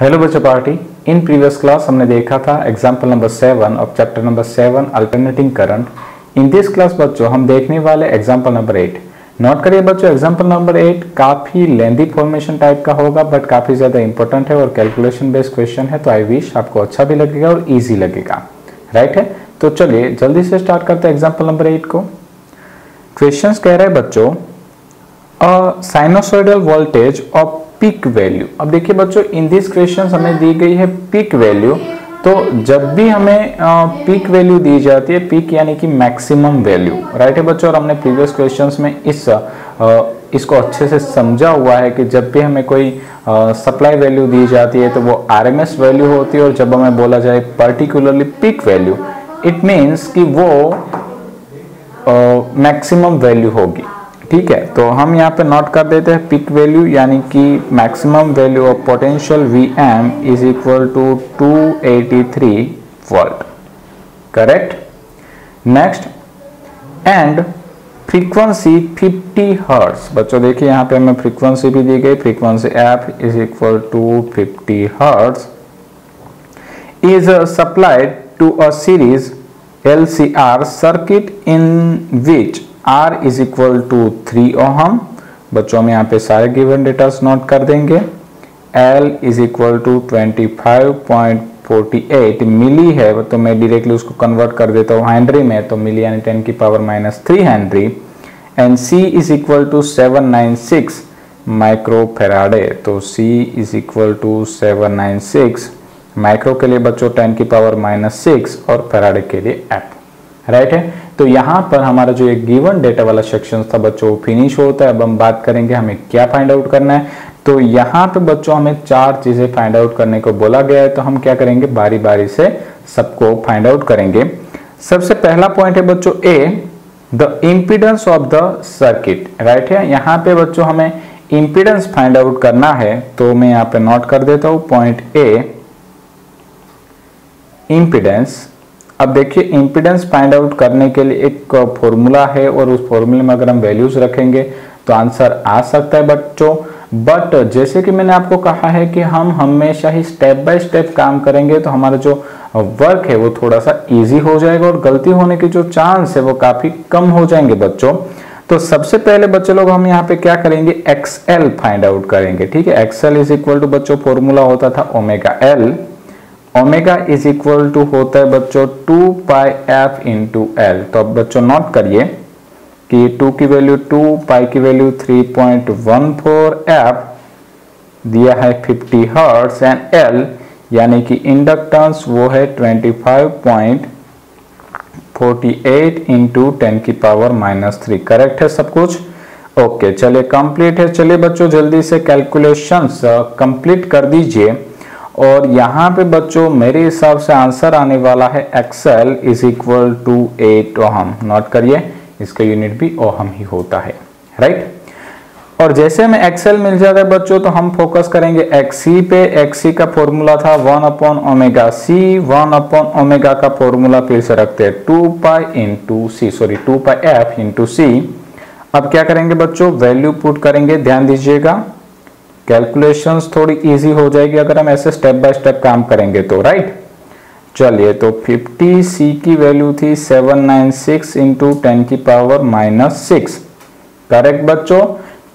Hello बच्चों party. In previous class हमने देखा था example number 7 of chapter number 7 alternating current. In this class बच्चों हम देखने वाले एग्जाम्पल नंबर 8। नोट करिए बच्चों, एग्जाम्पल नंबर 8 काफी लेंदी फॉर्मेशन टाइप का होगा बट काफी ज्यादा इंपॉर्टेंट है और कैलकुलेशन बेस्ड क्वेश्चन है, तो आई विश आपको अच्छा भी लगेगा और ईजी लगेगा। राइट है, तो चलिए जल्दी से स्टार्ट करते हैं एग्जाम्पल नंबर 8 को। क्वेश्चन कह रहे हैं बच्चों sinusoidal voltage off peak value. अब देखिए बच्चों, इन दिस क्वेश्चन हमें दी गई है पीक वैल्यू। तो जब भी हमें पीक वैल्यू दी जाती है, पीक यानी कि मैक्सिमम वैल्यू, राइट है बच्चों। और हमने प्रीवियस क्वेश्चंस में इसको अच्छे से समझा हुआ है कि जब भी हमें कोई सप्लाई वैल्यू दी जाती है तो वो आरएमएस वैल्यू होती है, और जब हमें बोला जाए particularly peak value, it means कि वो मैक्सिमम वैल्यू होगी। ठीक है, तो हम यहाँ पे नोट कर देते हैं पीक वैल्यू यानी कि maximum value of potential Vm is equal to 283 volt. Correct. Next, and frequency 50 hertz. बच्चों देखिए यहाँ पे हमें फ्रीक्वेंसी भी दी गई, frequency f is equal to 50 hertz is supplied to a series LCR circuit in which R is equal to 3 ohm. बच्चों हम यहाँ पे सारे गिवन डेटास नोट कर देंगे। L इज इक्वल टू 25.48 मिली है, तो मैं डायरेक्टली उसको कन्वर्ट कर देता हूँ हेनरी में, तो मिली यानी 10 की पावर -3 henry. And C is equal to 796 micro farad, तो C is equal to 796 micro के लिए बच्चों 10 की पावर -6 और फेराडे के लिए F। राइट है, तो यहाँ पर हमारा जो एक गिवन डेटा वाला सेक्शन था बच्चों फिनिश होता है। अब हम बात करेंगे हमें क्या फाइंड आउट करना है। तो यहाँ पे बच्चों हमें 4 चीजें फाइंड आउट करने को बोला गया है, तो हम क्या करेंगे, बारी बारी से सबको फाइंड आउट करेंगे। सबसे पहला पॉइंट है बच्चों A, the impedance of the circuit. Right है, यहाँ पे बच्चों हमें इम्पीडेंस फाइंड आउट करना है, तो मैं यहाँ पे नोट कर देता हूँ पॉइंट ए, इम्पीडेंस। अब देखिए इम्पीडेंस फाइंड आउट करने के लिए एक फॉर्मूला है, और उस फॉर्मूले में अगर हम वैल्यूज रखेंगे तो आंसर आ सकता है बच्चों। बट जैसे कि मैंने आपको कहा है कि हम हमेशा ही स्टेप बाय स्टेप काम करेंगे, तो हमारा जो वर्क है वो थोड़ा सा इजी हो जाएगा और गलती होने के जो चांस है वो काफी कम हो जाएंगे बच्चों। तो सबसे पहले बच्चे लोग हम यहाँ पे क्या करेंगे, एक्सएल फाइंड आउट करेंगे। ठीक है, एक्सएल इज इक्वल टू बच्चों फॉर्मूला होता था omega L. Omega is equal to होता है बच्चों 2 पाई एफ इंटू एल। तो अब बच्चों नोट करिए कि 2 की वैल्यू 2, पाई की वैल्यू 3.14, एफ दिया है 50 हर्ट्ज एंड एल यानी कि इंडक्टेंस वो है 25.48 इंटू 10 की पावर -3। करेक्ट है सब कुछ? ओके, चलिए कंप्लीट है। चलिए बच्चों जल्दी से कैलकुलेशंस कंप्लीट कर दीजिए। और यहाँ पे बच्चों मेरे हिसाब से आंसर आने वाला है XL is equal to 8 ohm. Note करिए, इसका यूनिट भी ओहम ही होता है। राइट, और जैसे हमें एक्सएल मिल जाता है बच्चों तो हम फोकस करेंगे एक्सी पे। एक्सी का फॉर्मूला था 1/ओमेगा-c। 1/ओमेगा का फॉर्मूला फिर से रखते हैं 2 पाई एफ इंटू सी। अब क्या करेंगे बच्चों, वैल्यू पुट करेंगे। ध्यान दीजिएगा, कैलकुलेशंस थोड़ी इजी हो जाएगी अगर हम ऐसे स्टेप बाय स्टेप काम करेंगे तो। राइट, चलिए तो 50c की वैल्यू थी 796 इंटू 10 की पावर -6। करेक्ट बच्चों?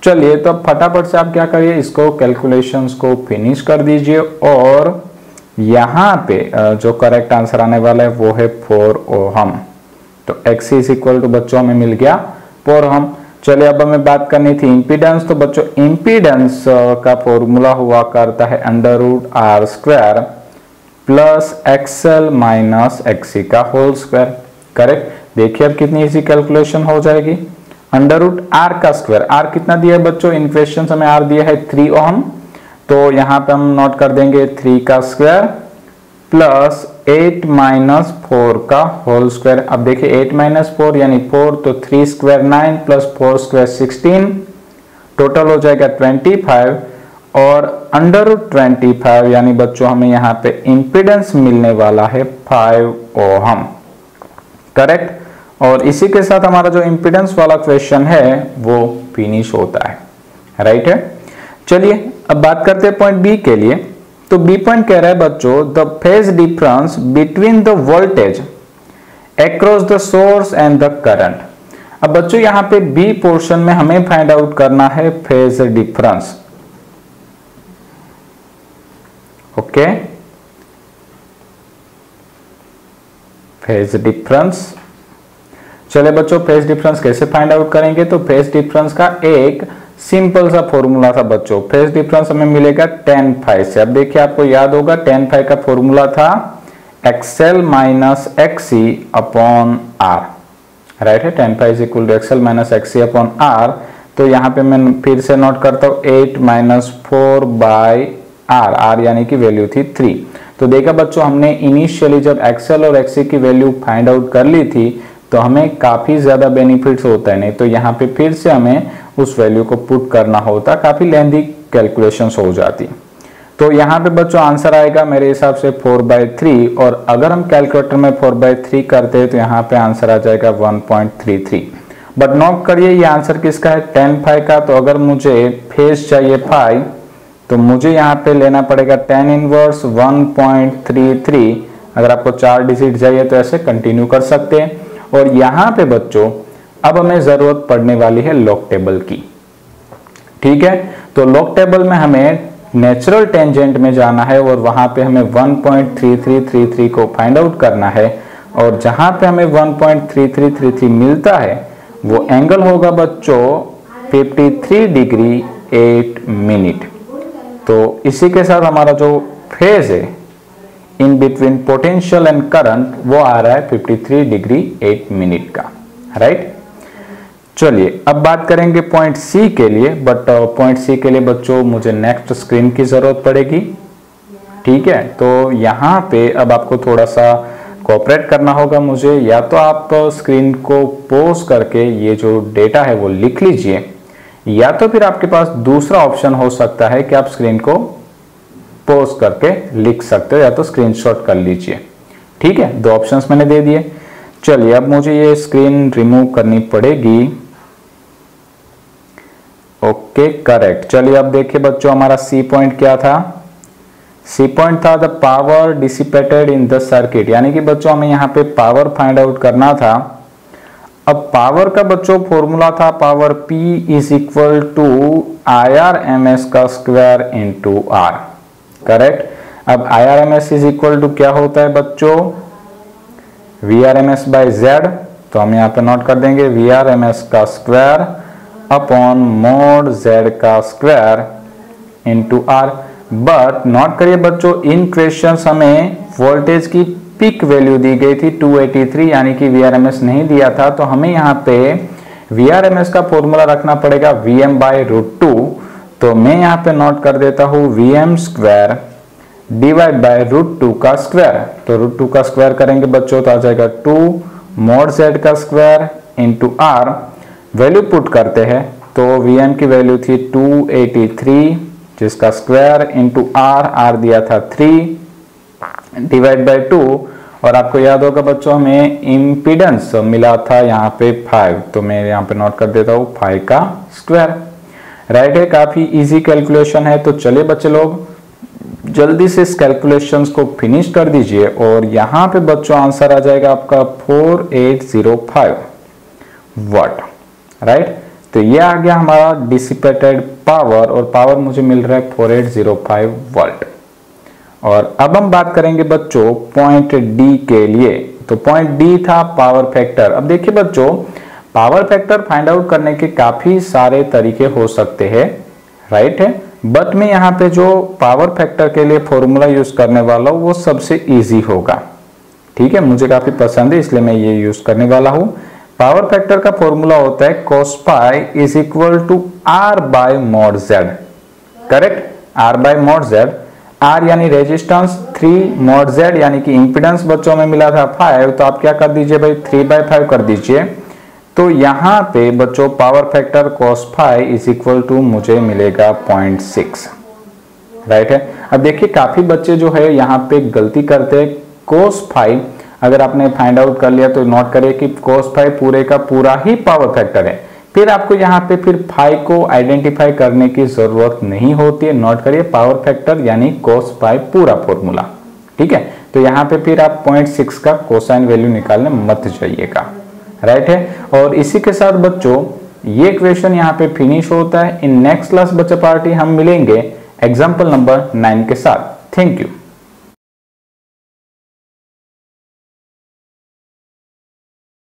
चलिए तो अब फटाफट से आप क्या करिए, इसको कैलकुलेशंस को फिनिश कर दीजिए। और यहाँ पे जो करेक्ट आंसर आने वाला है वो है 4 ओहम। तो x इज इक्वल टू बच्चों हमें मिल गया 4 ओहम। चलिए अब हमें बात करनी थी इंपीडेंस। तो बच्चों इंपीडेंस का फॉर्मूला हुआ करता है √r² plus XL minus XC का होल स्क्वायर। करेक्ट, देखिए अब कितनी इजी कैलकुलेशन हो जाएगी। √r का स्क्वायर, r कितना दिया है बच्चों, इन क्वेश्चन हमें r दिया है 3 ओहम, तो यहाँ पे हम नोट कर देंगे 3 का स्क्वायर प्लस 8 माइनस 4 का होल स्क्वायर। अब देखिए 8 माइनस 4 यानी 4, तो 3 स्क्वायर 9 प्लस 4 स्क्वायर 16, टोटल हो जाएगा 25। और √25 यानी बच्चों हमें यहाँ पे इंपीडेंस मिलने वाला है 5 ओहम। करेक्ट, और इसी के साथ हमारा जो इंपीडेंस वाला क्वेश्चन है वो फिनिश होता है। राइट है, चलिए अब बात करते हैं पॉइंट बी के लिए। तो बी पॉइंट कह रहा है बच्चों the phase difference between the voltage across the source and the current. अब बच्चों यहां पे बी पोर्शन में हमें फाइंड आउट करना है phase difference. Okay, phase difference. चले बच्चों फेज डिफरेंस कैसे फाइंड आउट करेंगे? तो फेज डिफरेंस का एक सिंपल सा फॉर्मूला था बच्चों। फेज डिफरेंस हमें मिलेगा tan फाई से। अब देखिए आपको याद होगा tan फाई का फॉर्मूला था XL minus XC upon R, right है। tan phi is equal to XL minus XC upon R। तो यहाँ पे मैं फिर से नोट करता हूँ 8 माइनस 4 बाई R यानी कि वैल्यू थी 3। तो देखा बच्चों हमने इनिशियली जब XL और XC की वैल्यू फाइंड आउट कर ली थी तो हमें काफी ज्यादा बेनिफिट्स होता है, नहीं तो यहाँ पे फिर से हमें उस वैल्यू को पुट करना होता, काफी लेंथी कैलकुलेशंस हो जाती। तो यहाँ पे बच्चों आंसर आएगा मेरे हिसाब से 4/3, और अगर हम कैलकुलेटर में 4/3 करते हैं तो यहाँ पे आंसर आ जाएगा 1.33। बट नोट करिए ये आंसर किसका है? tan फाई का। तो अगर मुझे फेज चाहिए फाई तो मुझे यहाँ पे लेना पड़ेगा tan इनवर्स 1.33। अगर आपको 4 डिजिट चाहिए तो ऐसे कंटिन्यू कर सकते हैं। और यहाँ पे बच्चों अब हमें जरूरत पड़ने वाली है लॉग टेबल की, ठीक है। तो लॉग टेबल में हमें नेचुरल टेंजेंट में जाना है और वहां पे हमें 1.3333 को फाइंड आउट करना है, और जहां पे हमें 1.3333 मिलता है वो एंगल होगा बच्चों 53 डिग्री 8 मिनट। तो इसी के साथ हमारा जो फेज है in between potential and current वो आ रहा है 53 डिग्री 8 मिनट का, राइट। चलिए अब बात करेंगे पॉइंट सी के लिए, बट पॉइंट सी के लिए बच्चों मुझे नेक्स्ट स्क्रीन की जरूरत पड़ेगी, ठीक है। तो यहाँ पे अब आपको थोड़ा सा कोऑपरेट करना होगा मुझे, या तो आप स्क्रीन को पॉज करके ये जो डेटा है वो लिख लीजिए, या तो फिर आपके पास दूसरा ऑप्शन हो सकता है कि आप स्क्रीन को पॉज करके लिख सकते हो, या तो स्क्रीनशॉट कर लीजिए, ठीक है। 2 ऑप्शंस मैंने दे दिए। चलिए अब मुझे ये स्क्रीन रिमूव करनी पड़ेगी। Okay correct. चलिए अब देखिए बच्चों हमारा सी पॉइंट क्या था? सी पॉइंट था the power dissipated in the circuit, यानी कि बच्चों हमें यहाँ पे पावर फाइंड आउट करना था। अब पावर का बच्चों फॉर्मूला था power P is equal to IRMS का स्क्वायर इंटू R, करेक्ट। अब IRMS इज इक्वल टू क्या होता है बच्चों? VRMS by Z। तो हम यहाँ पे नोट कर देंगे VRMS का स्क्वायर अपॉन मोड Z का square into R। But note करिए बच्चों इन क्वेश्चन हमें वोल्टेज की पिक वैल्यू दी गई थी 283, यानी कि VRMS नहीं दिया था। तो हमें यहाँ पे VRMS का फॉर्मूला रखना पड़ेगा Vm बाई √2। तो मैं यहाँ पे नोट कर देता हूँ Vm स्क्वायर डिवाइड बाय √2 का स्क्वायर। तो √2 का स्क्वायर करेंगे बच्चों तो आ जाएगा 2 मोड Z का square into R। Value put करते हैं तो Vm की वैल्यू थी 283 जिसका स्क्वायर इंटू R दिया था 3 डिवाइड बाय 2, और आपको याद होगा बच्चों हमें इम्पीडेंस मिला था यहाँ पे 5, तो मैं यहाँ पे नोट कर देता हूँ 5 का स्क्वायर, राइट है। काफी इजी कैलकुलेशन है। तो चलिए बच्चे लोग जल्दी से इस कैलकुलेशंस को फिनिश कर दीजिए, और यहाँ पे बच्चों आंसर आ जाएगा आपका 4805 वाट, राइट। तो ये आ गया हमारा डिसिपेटेड पावर, और पावर मुझे मिल रहा है 4805 वाट। और अब हम बात करेंगे बच्चों पॉइंट डी के लिए। तो पॉइंट डी था पावर फैक्टर। अब देखिए बच्चों पावर फैक्टर फाइंड आउट करने के काफी सारे तरीके हो सकते हैं, राइट है। बट मैं यहाँ पे जो पावर फैक्टर के लिए फॉर्मूला यूज करने वाला हूँ वो सबसे इजी होगा, ठीक है। मुझे काफी पसंद है इसलिए मैं ये यूज करने वाला हूँ। पावर फैक्टर का फॉर्मूला होता है cos pi is equal to R by mod Z, correct. R by mod Z, R यानी रेजिस्टेंस, 3 मॉड Z यानी कि इंपीडेंस बच्चों में मिला था 5, तो आप क्या कर दीजिए भाई 3/5 कर दीजिए। तो यहाँ पे बच्चों power factor cos phi is equal to मुझे मिलेगा 0.6, राइट है। अब देखिए काफी बच्चे जो है यहाँ पे गलती करते हैं। cos फाई अगर आपने फाइंड आउट कर लिया तो नोट करिए कि cos फाई पूरे का पूरा ही पावर फैक्टर है, फिर आपको यहाँ पे फिर फाई को आइडेंटिफाई करने की जरूरत नहीं होती है। नोट करिए पावर फैक्टर यानी cos पाई पूरा फॉर्मूला, ठीक है। तो यहाँ पे फिर आप 0.6 का कोसाइन वैल्यू निकालने मत जाइएगा, राइट है। और इसी के साथ बच्चों ये क्वेश्चन यहाँ पे फिनिश होता है। इन नेक्स्ट क्लास बच्चा पार्टी हम मिलेंगे एग्जाम्पल नंबर 9 के साथ। Thank you.